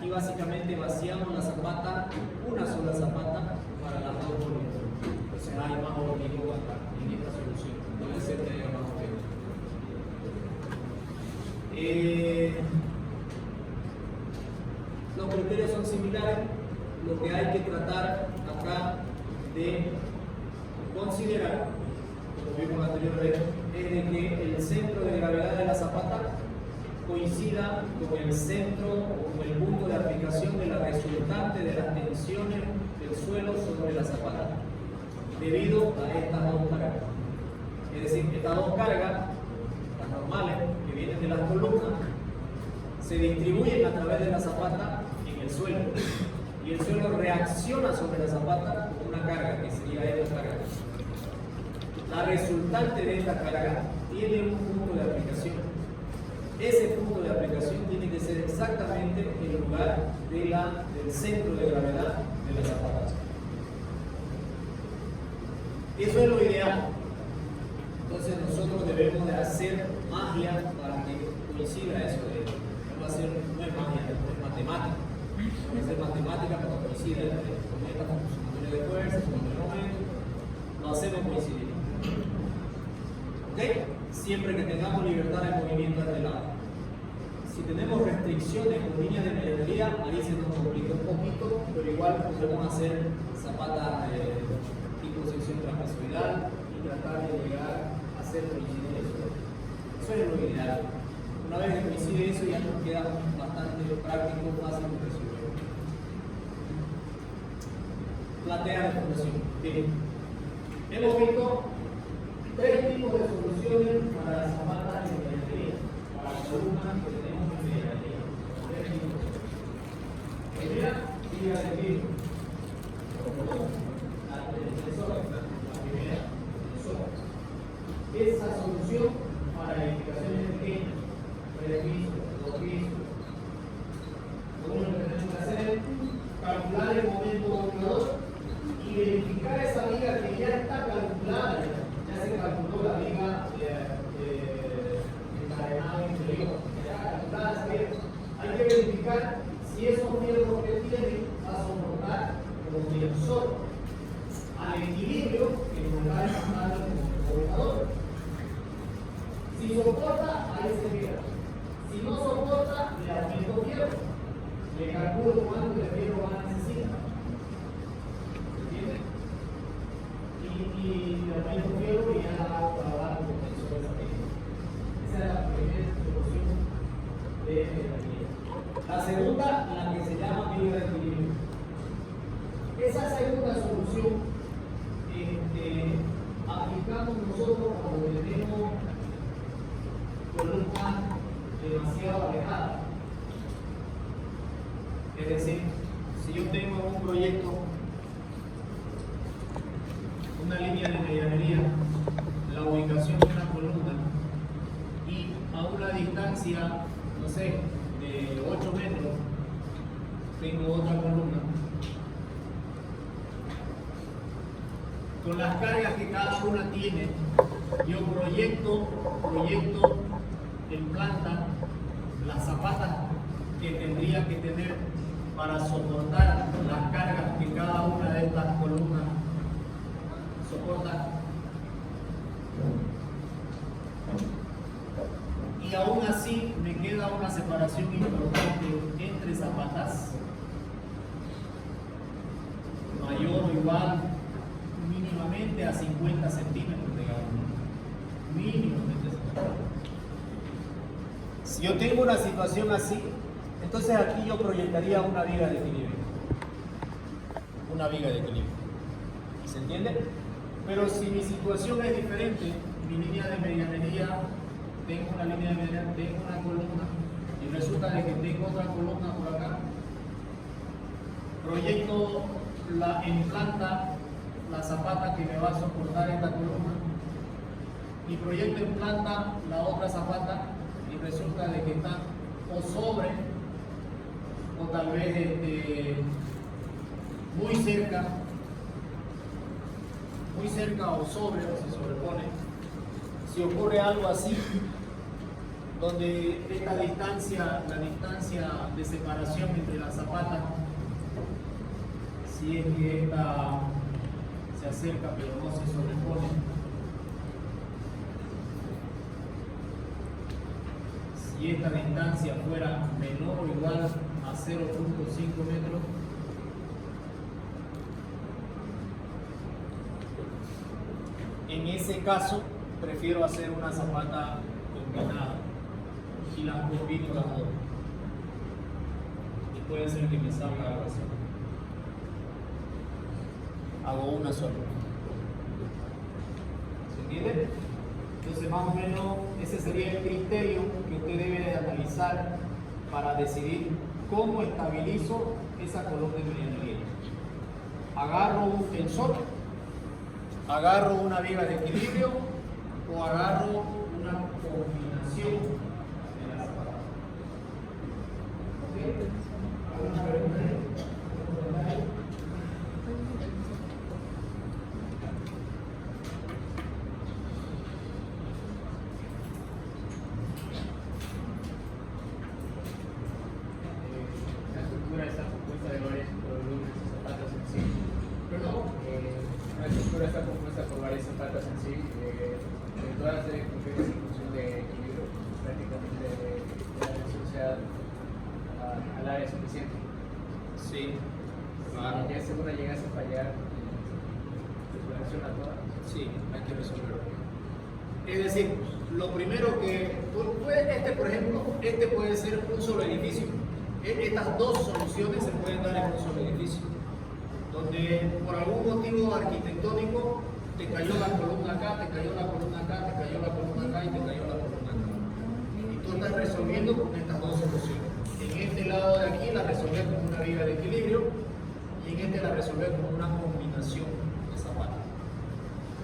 aquí básicamente vaciamos la zapata, una sola zapata para las dos columnas. Entonces hay más hormigón acá en esta solución. Puede ser que haya más hormigón. Los criterios son similares. Lo que hay que tratar acá de considerar, como vimos anteriormente, es de que el centro de gravedad de la zapata coincida con el centro o con el punto de aplicación de la resultante de las tensiones del suelo sobre la zapata, debido a estas dos cargas. Es decir, estas dos cargas, las normales, que vienen de las columnas, se distribuyen a través de la zapata en el suelo. Y el suelo reacciona sobre la zapata con una carga, que sería esta carga. La resultante de esta carga tiene un punto de aplicación. Ese punto de aplicación tiene que ser exactamente el lugar del centro de gravedad de la zapata. Eso es lo ideal. Entonces nosotros debemos de hacer magia para que coincida eso. No es magia, es matemática. Puede ser matemática para que coincida con estas funciones de fuerza, con el momento. Lo hacemos coincidir. ¿Ok? Siempre que tengamos libertad de movimiento de lado. Si tenemos restricciones con líneas de medianería, ahí se nos complica un poquito, pero igual podemos hacer zapata tipo sección trapezoidal y tratar de llegar a hacer coincidir eso. Eso es lo ideal. Una vez que coincide eso, ya nos queda bastante práctico, fácil de resolver. Platea de formación. Bien. Hemos visto tres tipos de soluciones para las zapatas de medianería, para las columnas que tenemos en medianería. Tres tipos. Primera, viga de filo. La primera, esa solución para edificaciones pequeñas, 3 pisos, 2 pisos. Lo único que tenemos que hacer es calcular el momento dominador y verificar esa viga que ya está calculada. Ya se calculó la viga encadenada inferior. Ya calculada esa viga. Hay que verificar si esos fierros que tiene va a soportar como tensor al equilibrio que nos va a demandar el dominador. Si soporta, ahí se queda. Si no soporta, le aumento fierro. Le calculo cuánto de fierro va a necesitar. ¿Entiendes? Y le aumento fierro y ya la hago para abajo con el suelo de esa pieza. Esa es la primera solución de medianería. La segunda, la que se llama viga de equilibrio. Esa segunda solución aplicamos nosotros cuando tenemos columnas demasiado alejadas. Es decir, si yo tengo un proyecto, una línea de medianería, la ubicación de una columna y a una distancia, no sé, de 8 metros, tengo otra columna. Con las cargas que cada una tiene, yo proyecto en planta las zapatas que tendría que tener para soportar las cargas que cada una de estas columnas soporta. Y aún así me queda una separación importante entre zapatas, mayor o igual mínimamente a 50 centímetros, digamos. Mínimamente. Si yo tengo una situación así, entonces aquí yo proyectaría una viga de equilibrio. Una viga de equilibrio. ¿Se entiende? Pero si mi situación es diferente, mi línea de medianería, tengo una línea de medianería, tengo una columna, y resulta de que tengo otra columna por acá, proyecto en planta la zapata que me va a soportar esta columna, y proyecto en planta la otra zapata, y resulta de que está o sobre, o tal vez muy cerca o sobre, o se sobrepone. Si ocurre algo así, donde esta distancia, la distancia de separación entre las zapatas, si es que esta se acerca pero no se sobrepone, si esta distancia fuera menor o igual a 0.5 metros, en ese caso prefiero hacer una zapata combinada y las combino las dos. Y puede ser que me salga algo así. Hago una sola. ¿Se entiende? Entonces más o menos ese sería el criterio que usted debe de analizar para decidir cómo estabilizo esa columna de medianería. Agarro un tensor, agarro una viga de equilibrio o agarro una combinación de las zapatas. ¿Okay? ¿Alguna pregunta? La estructura está compuesta de varias columnas y zapatas en sí. La estructura está compuesta por varias zapatas en sí, todas deben cumplir esa función de equilibrio, prácticamente la tensión sea al área suficiente. Sí, claro. Si ya segunda llegas a fallar, se relaciona toda. Sí, hay que resolverlo. Es decir, lo primero que por ejemplo, este puede ser un solo edificio. Estas dos soluciones se pueden dar en un solo edificio, donde por algún motivo arquitectónico te cayó la columna acá, te cayó la columna acá, te cayó la columna acá y te cayó la columna acá. Y tú estás resolviendo con estas dos soluciones. En este lado de aquí la resolvés con una viga de equilibrio y en este la resolvés con una combinación de zapatos.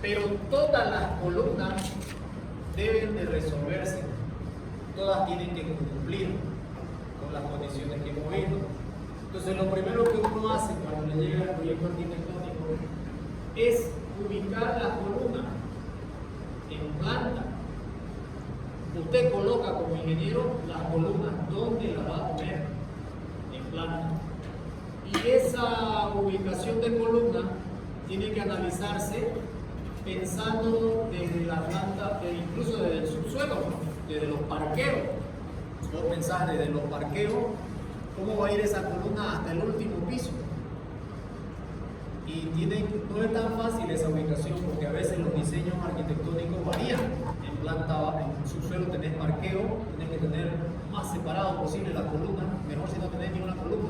Pero todas las columnas deben de resolverse, todas tienen que cumplir con las condiciones que hemos visto. Entonces lo primero que uno hace cuando le llega al proyecto arquitectónico es ubicar las columnas en planta. Usted coloca como ingeniero las columnas donde las va a poner en planta. Y esa ubicación de columna tiene que analizarse pensando desde la planta, incluso desde el subsuelo, desde los parqueos. Vos pensás desde los parqueos, cómo va a ir esa columna hasta el último piso. Y no es tan fácil esa ubicación porque a veces los diseños arquitectónicos varían. En planta, en subsuelo tenés parqueo, tenés que tener más separado posible las columnas, mejor si no tenés ni una columna,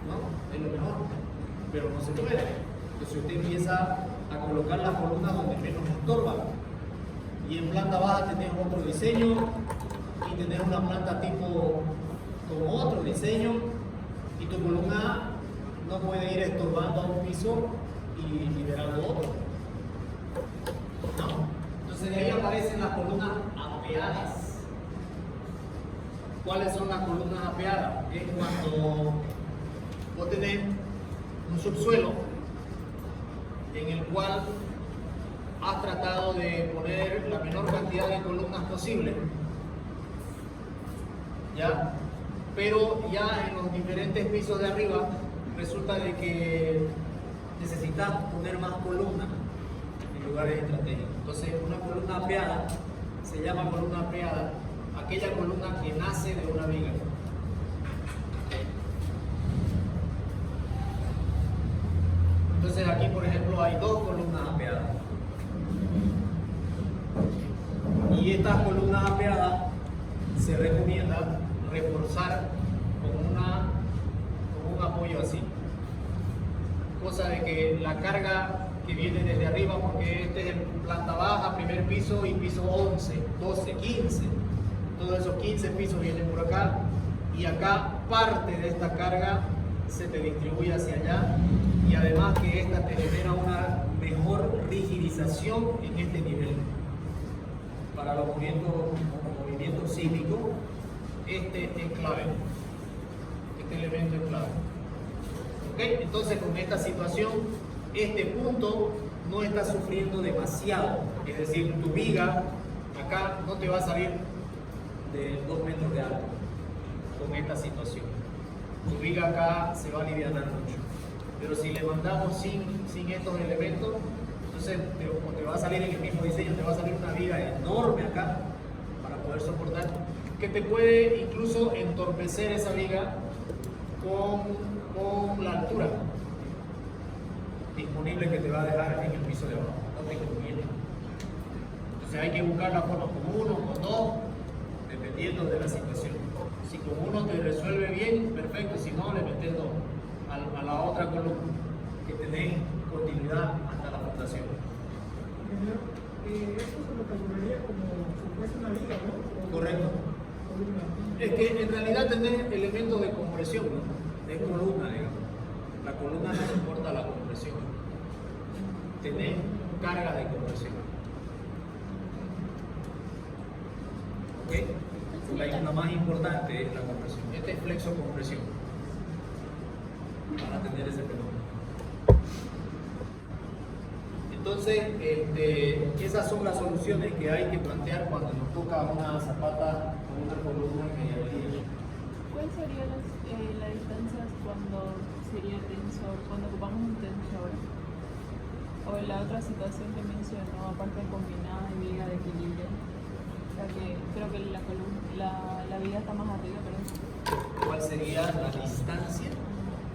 ¿no? Es lo mejor, pero no se puede. Entonces usted empieza a colocar las columnas donde menos estorban. Y en planta baja tenés otro diseño y tenés una planta tipo con otro diseño y tu columna no puede ir estorbando a un piso y liberando otro. No. Entonces de ahí aparecen las columnas apeadas. ¿Cuáles son las columnas apeadas? Es cuando vos tenés un subsuelo en el cual has tratado de poner la menor cantidad de columnas posible, ¿ya? Pero ya en los diferentes pisos de arriba resulta de que necesitas poner más columnas en lugares estratégicos. Entonces una columna apeada se llama columna apeada aquella columna que nace de una viga. Entonces aquí por ejemplo hay dos columnas apeadas. Y estas columnas apeadas se recomienda reforzar con un apoyo así. Cosa de que la carga que viene desde arriba, porque este es planta baja, primer piso y piso 11, 12, 15. Todos esos 15 pisos vienen por acá y acá parte de esta carga se te distribuye hacia allá y además que esta te genera una mejor rigidización en este nivel. Para los movimientos sísmicos, este es clave, este elemento es clave. ¿Okay? Entonces con esta situación, este punto no está sufriendo demasiado, es decir, tu viga acá no te va a salir de 2 metros de alto con esta situación. Tu viga acá se va a aliviar mucho. Pero si le mandamos sin estos elementos, entonces te va a salir en el mismo diseño, te va a salir una viga enorme acá para poder soportar, que te puede incluso entorpecer esa viga con la altura disponible que te va a dejar en el piso de abajo. No te conviene. Entonces hay que buscar la forma con uno, con dos, dependiendo de la situación. Si con uno te resuelve bien, perfecto. Si no, le metes dos a la otra columna, que te den continuidad hasta la fundación. Esto se lo calcularía como si fuese una viga, ¿no? Correcto. Es que en realidad tenés elementos de compresión, ¿no? De columna, digamos. La columna no soporta la compresión. Tenés carga de compresión. ¿Ok? La más importante es la compresión. Este es flexo-compresión. Para tener ese fenómeno. Entonces, esas son las soluciones que hay que plantear cuando nos toca una zapata o una columna que hay. ¿Cuál sería la distancia cuando sería tensor, cuando ocupamos un tensor? O en la otra situación que mencionó, aparte de combinada y viga de equilibrio. O sea que creo que la viga está más arriba, pero... ¿Cuál sería la distancia?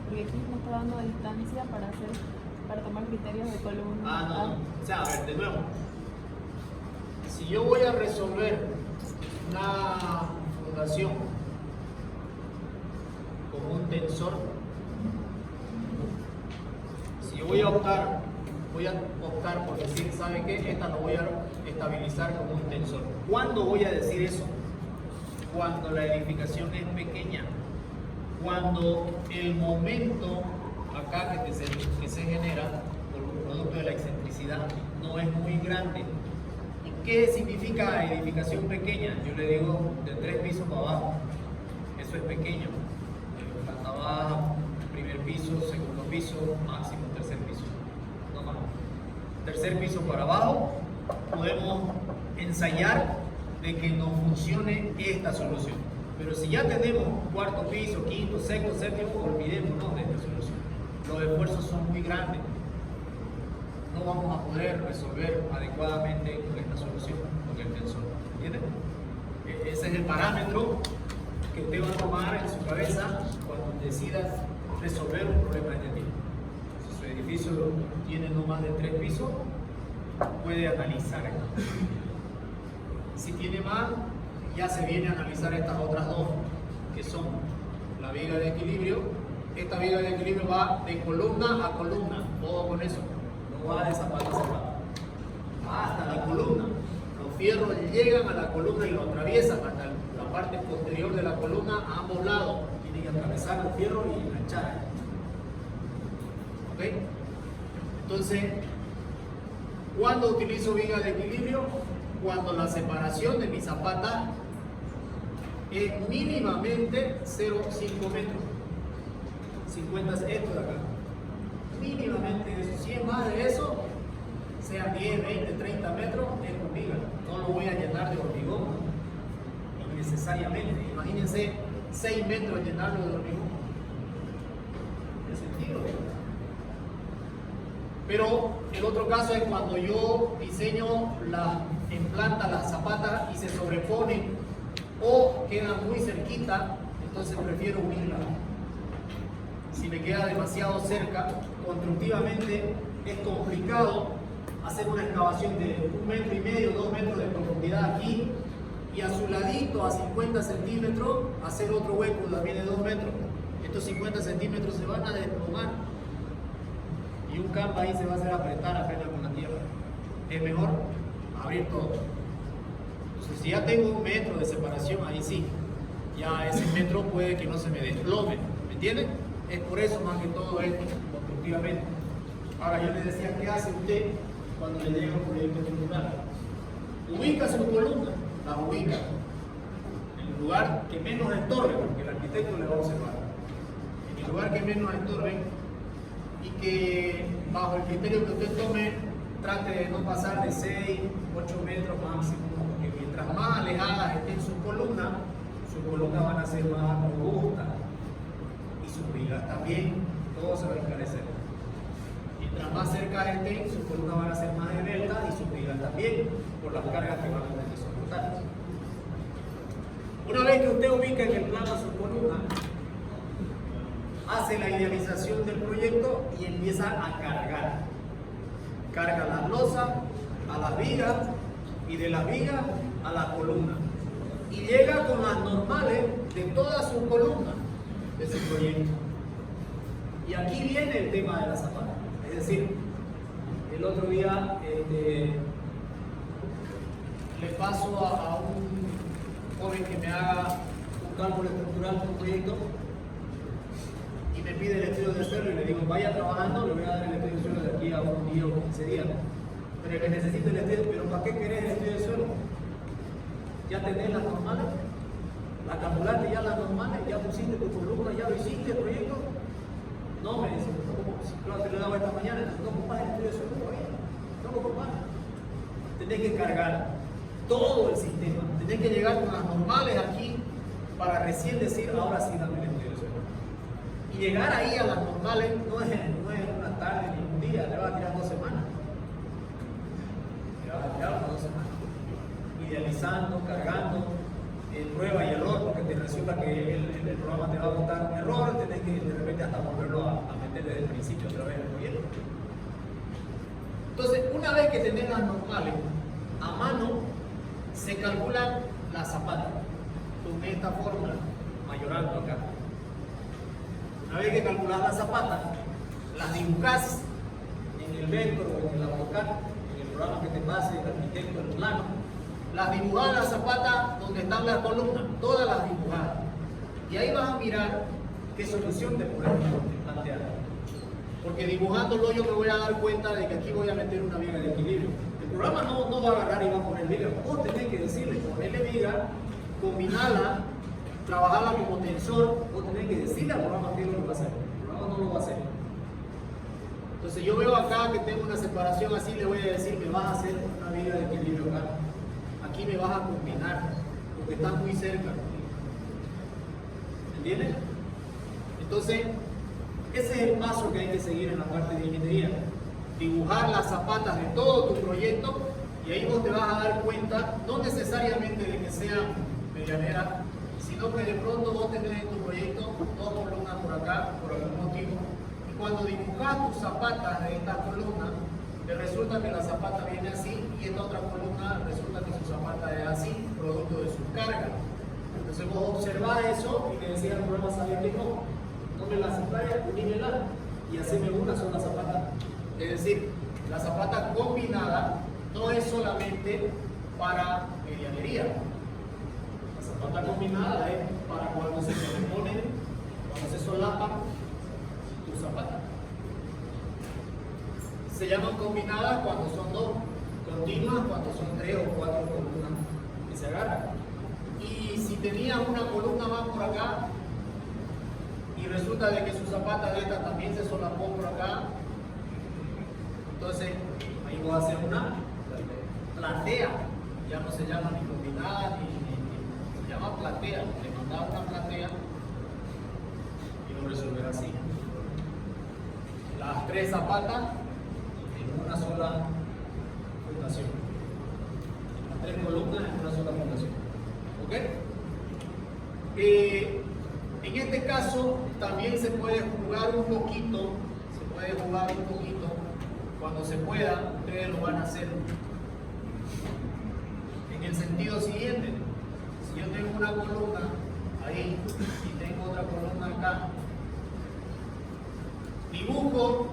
Porque aquí me está dando distancia para tomar criterios de columna. No. O sea, a ver, de nuevo. Si yo voy a resolver una fundación con un tensor, si yo voy a optar por decir, ¿sabe qué? Esta lo voy a estabilizar como un tensor. ¿Cuándo voy a decir eso? Cuando la edificación es pequeña. Cuando el momento acá que se genera por un producto de la excentricidad no es muy grande. ¿Y qué significa edificación pequeña? Yo le digo de 3 pisos para abajo. Eso es pequeño. Planta baja, primer piso, segundo piso, máximo tercer piso. No más. Tercer piso para abajo, podemos ensayar de que nos funcione esta solución. Pero si ya tenemos cuarto piso, quinto, sexto, séptimo, olvidémonos de esta solución. Los esfuerzos son muy grandes. No vamos a poder resolver adecuadamente con esta solución, con el tensor. ¿Entienden? Ese es el parámetro que usted va a tomar en su cabeza cuando decida resolver un problema de este tipo. Si su edificio tiene no más de 3 pisos, puede analizar esto. Si tiene más, ya se viene a analizar estas otras dos, que son la viga de equilibrio. Esta viga de equilibrio va de columna a columna, todo con eso. No va de zapata a zapata. Va hasta la columna. Los fierros llegan a la columna y lo atraviesan hasta la parte posterior de la columna a ambos lados. Tienen que atravesar los fierros y enganchar. ¿Ok? Entonces, ¿cuándo utilizo viga de equilibrio? Cuando la separación de mi zapata es mínimamente 0,5 metros. 50 esto de acá. Mínimamente eso. Si es más de eso, sea 10, 20, 30 metros, es con viga. No lo voy a llenar de hormigón, ¿no? Innecesariamente. Imagínense 6 metros llenarlo de hormigón. ¿Tiene sentido? Pero el otro caso es cuando yo diseño en planta las zapatas y se sobreponen o quedan muy cerquita, entonces prefiero unirlas. Si me queda demasiado cerca, constructivamente es complicado hacer una excavación de 1,5 metros, 2 metros de profundidad aquí y a su ladito, a 50 centímetros, hacer otro hueco también de 2 metros. Estos 50 centímetros se van a desplomar y un campo ahí se va a hacer apretar apenas con la tierra. Es mejor abrir todo. Entonces, si ya tengo 1 metro de separación, ahí sí, ya ese metro puede que no se me desplome. ¿Me entienden? Es por eso más que todo esto, constructivamente. Ahora yo les decía, ¿qué hace usted cuando le llega un proyecto estructural? Ubica su columna, la ubica en el lugar que menos estorbe, porque el arquitecto le va a observar. En el lugar que menos estorbe y que bajo el criterio que usted tome, trate de no pasar de 6, 8 metros máximo, porque mientras mientras más alejadas estén sus columnas van a ser más robustas y sus vigas también, todo se va a encarecer. Mientras más cerca estén, sus columnas van a ser más esbeltas y sus vigas también, por las cargas que van a tener que soportar. Una vez que usted ubica en el plano su columna, hace la idealización del proyecto y empieza a cargar. Carga las losas a las vigas y de las vigas a la columna. Y llega con las normales de todas sus columnas de su proyecto. Y aquí viene el tema de la zapata. Es decir, el otro día le paso a un joven que me haga un cálculo estructural de un proyecto y me pide el estudio de suelo y le digo, vaya trabajando, le voy a dar el estudio de suelo de aquí a un día o 15 días. Pero que necesito el estudio, pero ¿para qué querés el estudio de suelo? ¿Ya tenés las normales? ¿La calculaste ya las normales? ¿Ya pusiste tu columna? ¿Ya lo hiciste el proyecto? No, me dice, claro, te lo he dado esta mañana, no ocupas el estudio de suelo todavía, no lo ocupas. Tenés que cargar todo el sistema, tenés que llegar con las normales aquí para recién decir, ahora sí dame el estudio de suelo. Y llegar ahí a las normales no es una tarde ni un día, le va a tirar 2 semanas. Le va a tirar 2 semanas. Idealizando, cargando, prueba y error, porque te resulta que el programa te va a botar un error, tenés que de repente hasta volverlo a meter desde el principio otra vez en el proyecto. Entonces, una vez que tenés las normales, a mano se calculan las zapatas con esta fórmula, mayorando acá. Una vez que calculas las zapatas, las dibujás en el Vector o en el AutoCAD, en el programa que te pase el arquitecto en el plano. Las dibujás las zapatas donde están las columnas, todas las dibujadas. Y ahí vas a mirar qué solución te puedes plantear. Porque dibujándolo yo me voy a dar cuenta de que aquí voy a meter una viga de equilibrio. El programa no va a agarrar y va a poner viga. Vos tenés que decirle, ponerle viga, combinarla, trabajarla como tensor. Vos tenés que decirle al programa qué es lo que va a hacer. El programa no lo va a hacer. Entonces yo veo acá que tengo una separación así, le voy a decir que vas a hacer una viga de equilibrio acá. Aquí me vas a combinar, porque estás muy cerca. ¿Entiendes? Entonces, ese es el paso que hay que seguir en la parte de ingeniería. Dibujar las zapatas de todo tu proyecto y ahí vos te vas a dar cuenta, no necesariamente de que sean medianeras, sino que de pronto vos tenés en tu proyecto 2 columnas por acá, por algún motivo, y cuando dibujas tus zapatas de esta columna, te resulta que la zapata viene así y esta otra columna resulta que su zapata es así, producto de su carga. Entonces vos observás eso y le decís al programa, ¿sabes qué? No me las separe, unímela y haceme una sola zapata. Es decir, la zapata combinada no es solamente para medianería. La zapata combinada es para cuando se componen, cuando se solapan tus zapatas. Se llaman combinadas cuando son 2, continuas cuando son 3 o 4 columnas que se agarran. Y si tenía una columna más por acá y resulta de que su zapata de esta también se solapó por acá, entonces ahí voy a hacer una platea. Ya no se llama ni combinada se llama platea. Le mandaba una platea y lo resolver así. Las 3 zapatas en una sola fundación. Las 3 columnas en una sola fundación. ¿Ok? En este caso también se puede jugar un poquito, cuando se pueda, ustedes lo van a hacer. En el sentido siguiente, si yo tengo una columna ahí y tengo otra columna acá, dibujo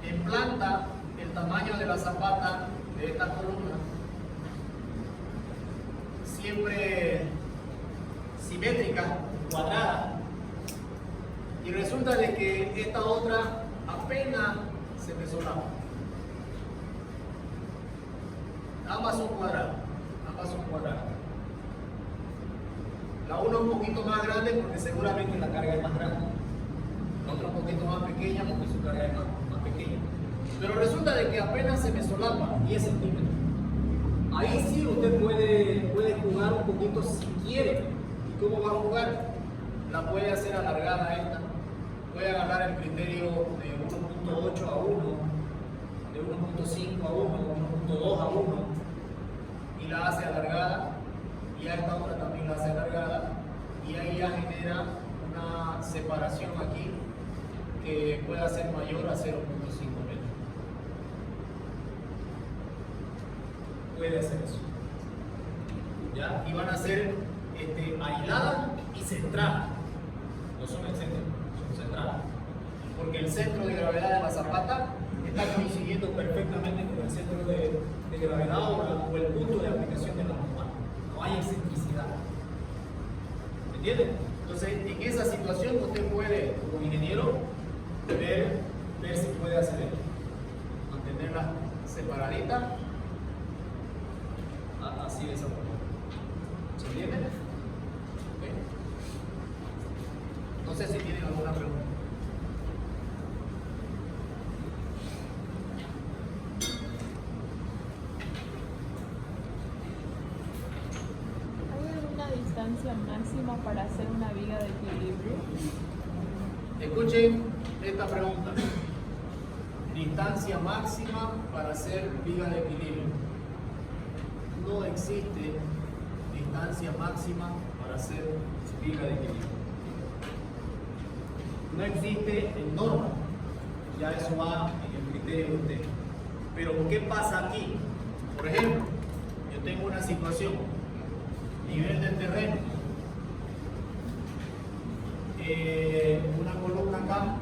en planta el tamaño de la zapata de esta columna, siempre simétrica, cuadrada, y resulta de que esta otra apenas se me solapa. Ambas son cuadradas. La una un poquito más grande porque seguramente la carga es más grande. La otra un poquito más pequeña porque su carga es más pequeña. Pero resulta de que apenas se me solapa 10 centímetros. Ahí sí usted puede jugar un poquito si quiere. ¿Y cómo va a jugar? La puede hacer alargada esta. Puede agarrar el criterio de 1.8 a 1, de 1.5 a 1, 1.2 a 1 y la hace alargada, y a esta otra también la hace alargada, y ahí ya genera una separación aquí que pueda ser mayor a 0.5 metros. Puede hacer eso. ¿Ya? Y van a ser aislada y centrada. No son excéntricas, son centradas. Porque el centro de gravedad de la zapata está coincidiendo perfectamente con el centro de gravedad o el punto de aplicación de la mamá. No hay excentricidad. ¿Me entienden? Entonces, en esa situación usted puede, como ingeniero, ver si puede hacer esto. Mantenerla separadita. Así de esa forma. ¿Se entiende? ¿Okay? No sé si tienen alguna pregunta. ¿Hay alguna distancia máxima para hacer una viga de equilibrio? Escuchen esta pregunta. Distancia máxima para hacer viga de equilibrio. No existe distancia máxima para hacer viga de equilibrio. No existe en norma. Ya eso va en el criterio de usted. Pero ¿qué pasa aquí? Por ejemplo, yo tengo una situación, nivel del terreno, una columna acá,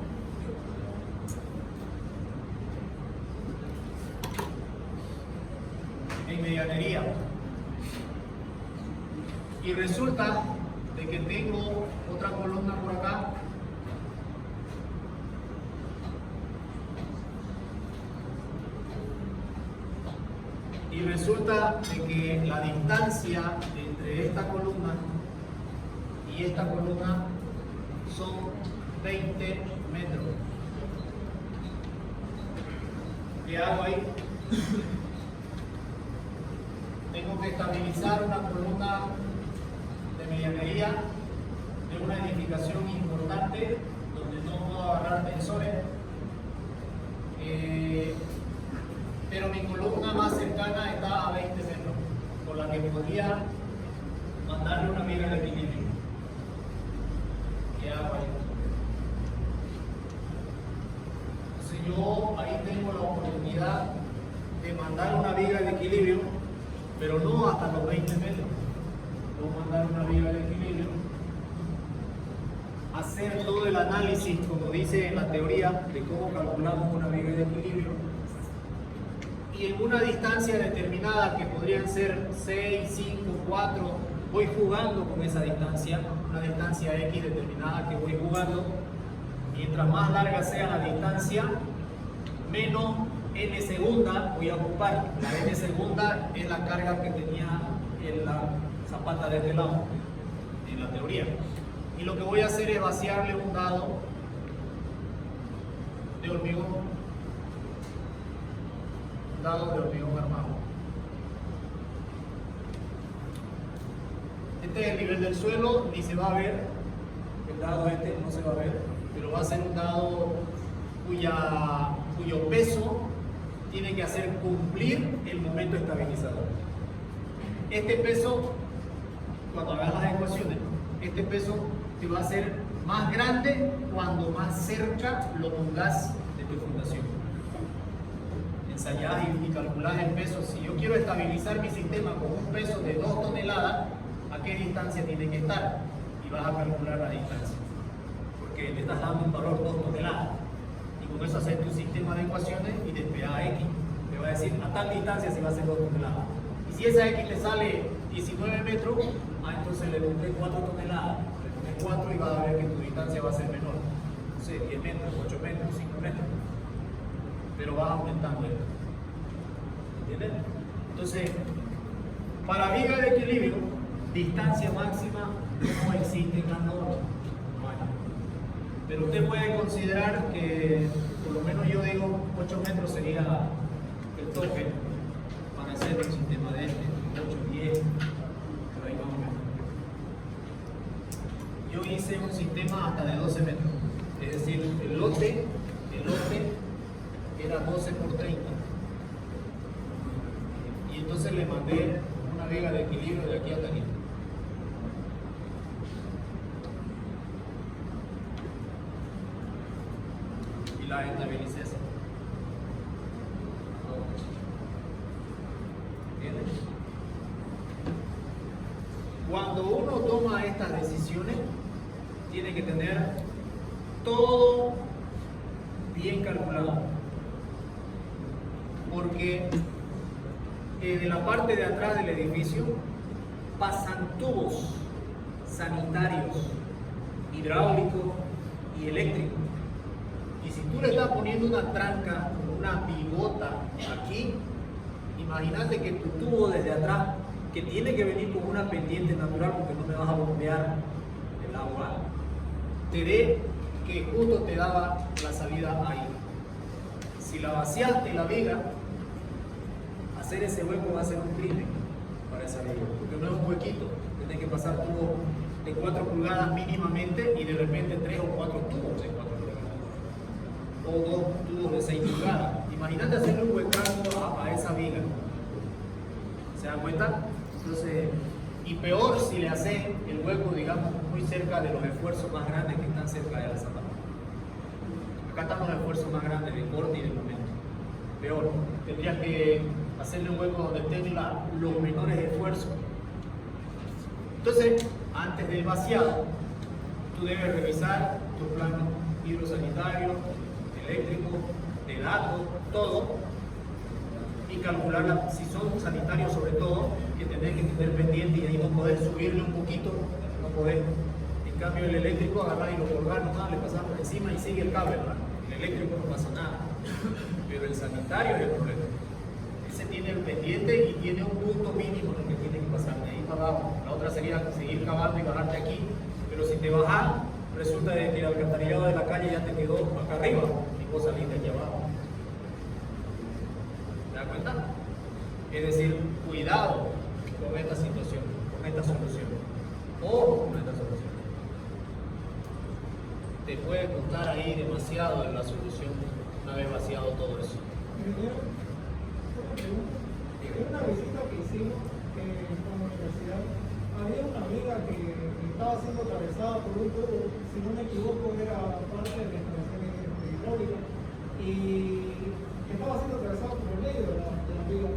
en medianería, y resulta de que tengo otra columna por acá y resulta de que la distancia entre esta columna y esta columna son 20 metros. ¿Qué hago ahí? Tengo que estabilizar una columna de medianería de una edificación importante donde no puedo agarrar tensores, pero mi columna más cercana está a 20 metros, por la que podría mandarle una viga de equilibrio. ¿Qué hago ahí? Entonces yo ahí tengo la oportunidad de mandar una viga de equilibrio, pero no hasta los 20 metros. Puedo mandar una viga de equilibrio, hacer todo el análisis, como dice en la teoría, de cómo calculamos una viga de equilibrio, y en una distancia determinada, que podrían ser 6, 5, 4, voy jugando con esa distancia, una distancia X determinada que voy jugando. Mientras más larga sea la distancia, menos N segunda voy a ocupar. La N segunda es la carga que tenía en la zapata de este lado, en la teoría. Y lo que voy a hacer es vaciarle un dado de hormigón, un dado de hormigón armado. Este es el nivel del suelo, ni se va a ver, el dado este no se va a ver, pero va a ser un dado cuyo peso tiene que hacer cumplir el momento estabilizador. Este peso, cuando hagas las ecuaciones, este peso te va a ser más grande cuando más cerca lo pongas de tu fundación. Ensayás y calculás el peso. Si yo quiero estabilizar mi sistema con un peso de 2 toneladas, ¿a qué distancia tiene que estar? Y vas a calcular la distancia, porque le estás dando un valor 2 toneladas. Y con eso haces tu sistema de ecuaciones y despegás a X. Te va a decir a tal distancia si va a ser 2 toneladas. Y si esa X le sale 19 metros, entonces le pondré 4 toneladas. Le pones 4 y vas a ver que tu distancia va a ser menor. No sé, 10 metros, 8 metros, 5 metros. Pero vas aumentando esto. ¿Entienden? Entonces, para viga de equilibrio, distancia máxima no existe en la norma. No hay. Pero usted puede considerar que, por lo menos yo digo, 8 metros sería el tope para hacer un sistema de 8, 10, por ahí vamos. Yo hice un sistema hasta de 12 metros, es decir, el lote era 12 por 30. Y entonces le mandé una viga de equilibrio de aquí hasta aquí. Y la estabilicé así. ¿Entiendes? Cuando uno toma estas decisiones, tiene que tener todo bien calculado. Porque de la parte de atrás del edificio pasan tubos sanitarios, hidráulicos y eléctricos. Y si tú le estás poniendo una tranca, una pivota aquí, imagínate que tu tubo desde atrás, que tiene que venir con una pendiente natural porque no me vas a bombear el agua, te dé que justo te daba la salida ahí. Si la vaciaste la viga, hacer ese hueco va a ser un crimen para esa viga, porque no es un huequito, tienes que pasar tubo de 4 pulgadas mínimamente y de repente 3 o 4 tubos de 4 pulgadas o 2 tubos de 6 pulgadas. Imagínate hacerle un huecazo a esa viga. ¿Se dan cuenta? Entonces, y peor si le hace el hueco, digamos, muy cerca de los esfuerzos más grandes que están cerca de la zapata. Acá están los esfuerzos más grandes de corte y de momento. Peor, tendrías que hacerle un hueco donde estén los menores esfuerzos. Entonces, antes del vaciado, tú debes revisar tu plano hidrosanitario, eléctrico, de datos, todo, y calcular si son sanitarios sobre todo, que tenés que tener pendiente y ahí no podés subirle un poquito, no podés. En cambio el eléctrico agarrás y lo colgás nomás, le pasás por encima y sigue el cable, ¿verdad? El eléctrico no pasa nada, pero el sanitario es el problema. Ese tiene el pendiente y tiene un punto mínimo en el que tiene que pasar de ahí para abajo. La otra sería seguir cavando y bajarte aquí, pero si te bajás, resulta de que el alcantarillado de la calle ya te quedó acá arriba y vos salís de aquí abajo. ¿Te das cuenta? Es decir, cuidado con esta situación, con esta solución. Ojo con esta solución. Te puede costar ahí demasiado en la solución una vez vaciado todo eso. En una visita que hicimos con la universidad, había una amiga que estaba siendo atravesada por un tubo, si no me equivoco, era parte de la instalación hidráulica, y estaba siendo atravesada por el medio de la viga.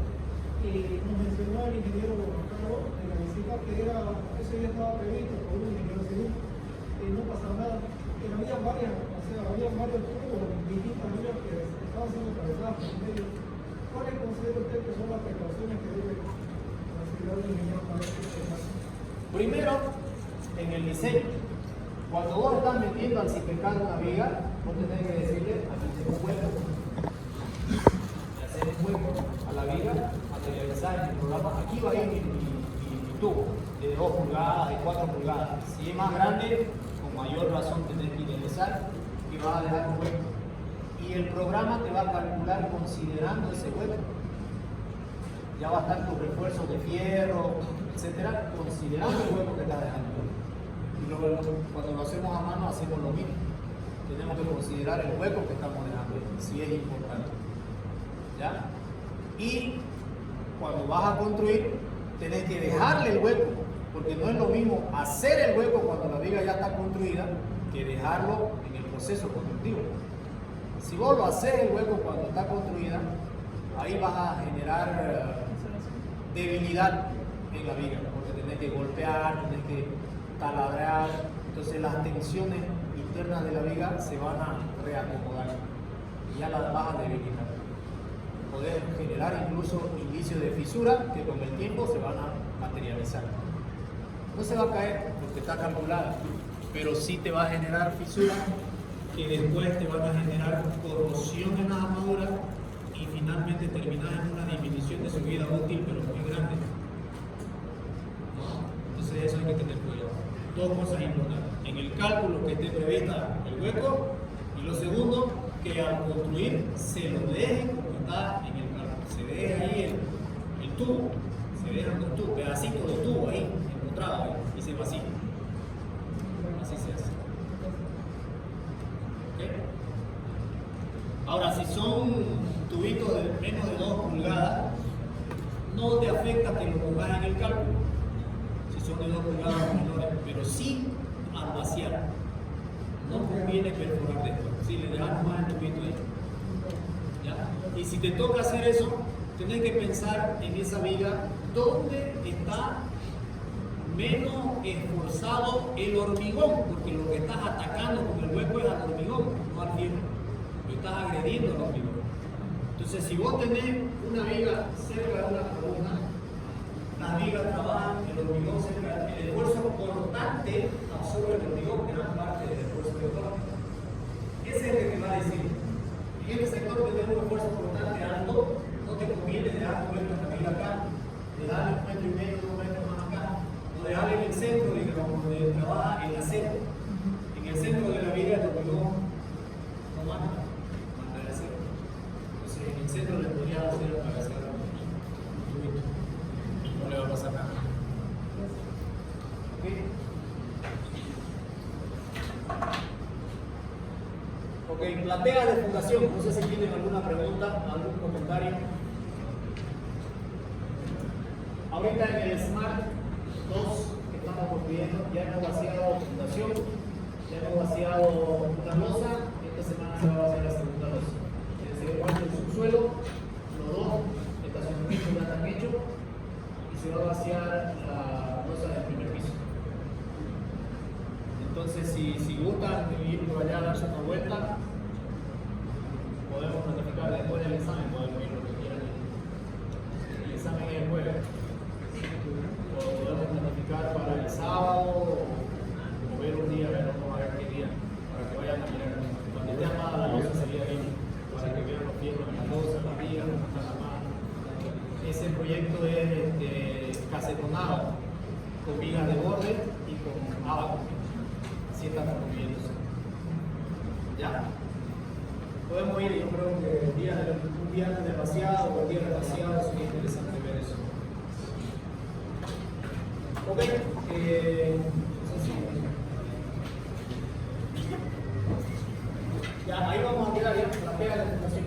Y nos mencionó el ingeniero Carlos en la visita que eso ya estaba previsto por un ingeniero civil, y no pasaba nada. Que había varios tubos distintas vías que estaban siendo atravesadas por el medio. ¿Cuáles considera usted que son las precauciones que debe considerar el ingeniero para este caso? Primero, en el diseño, cuando vos estás metiendo al cipecar una viga, vos tenés que decirle aquí tengo un hueco, y hacer un hueco a la viga, materializar en el programa, aquí va a ir mi tubo, de 2 pulgadas, de 4 pulgadas. Si es más grande, con mayor razón tenés que idealizar y vas a dejar un hueco. Y el programa te va a calcular considerando ese hueco. Ya va a estar tus refuerzos de fierro, etcétera, considerando el hueco que estás dejando. Y luego, cuando lo hacemos a mano, hacemos lo mismo. Tenemos que considerar el hueco que estamos dejando, si es importante. ¿Ya? Y cuando vas a construir, tenés que dejarle el hueco, porque no es lo mismo hacer el hueco cuando la viga ya está construida que dejarlo en el proceso constructivo. Si vos lo haces el hueco cuando está construida, ahí vas a generar debilidad en la viga, porque tenés que golpear, tenés que taladrar, entonces las tensiones internas de la viga se van a reacomodar y ya las vas a debilitar. Podés generar incluso indicios de fisura que con el tiempo se van a materializar. No se va a caer porque está calculada, pero sí te va a generar fisura que después te van a generar corrosión en las armaduras y finalmente terminar en una disminución de su vida útil, pero muy grande. ¿No? Entonces eso hay que tener cuidado. Dos cosas importantes. En el cálculo que esté prevista el hueco, y lo segundo, que al construir se lo dejen como está en el cálculo. Se deje ahí el tubo, se dejan con tubo, pedacito de tubo ahí, encontrado ahí, y se vacía. Así se hace. ¿Ok? Ahora, si son tubitos de menos de 2 pulgadas, no te afecta que lo pongas en el cálculo, si son de 2 pulgadas o menores, pero sí al vaciar. No conviene perforar después, si le dejamos más el tubito ahí. ¿Ya? Y si te toca hacer eso, tienes que pensar en esa viga dónde está menos esforzado el hormigón, porque lo que estás atacando con el hueco es al hormigón, no al fierro. Lo estás agrediendo al hormigón. Entonces, si vos tenés una viga cerca de una columna, las vigas trabajan, el hormigón cerca, el esfuerzo cortante absorbe el hormigón, gran parte del esfuerzo de corte. Ese es el que te va a decir. En este sector tenés un esfuerzo cortante alto, no te conviene dejar tu esta viga acá, de darle 1,5 metros, 2 metros más acá, o dejarle en el centro, digamos, donde trabaja el acero. En el centro de la viga el hormigón no manda el acero. Entonces, en el centro le podría hacer para hacer un tubito. No le va a pasar nada. ¿Ok? Ok, platea de fundación. No sé si tienen alguna pregunta, algún comentario. Ahorita en el Smart 2 que estamos construyendo, ya hemos vaciado fundación, ya hemos vaciado una losa. Esta semana se va a vaciar la segunda losa. Es decir, el subsuelo, los dos estacionamientos ya están hechos y se va a vaciar la losa del primer piso. Entonces, si gustan ir por allá a darse una vuelta, podemos planificar después del examen, podemos ir lo que quieran. El examen es el jueves. O podemos planificar para el sábado o ver un día, vamos a ver qué día, para que vayan a mirar. Cuando esté armada la losa sería bien, para que vean los fierros en la losa, las vigas, la mano. Ese proyecto es casetonado, con vigas de borde y con abajo. Así está construyéndose. ¿Ya? Podemos ir, yo creo que un día antes del vaciado o el día del vaciado sería interesante ver eso. Ok, no sé si... Ya, ahí vamos a quedar, ya, la pega de la fundación.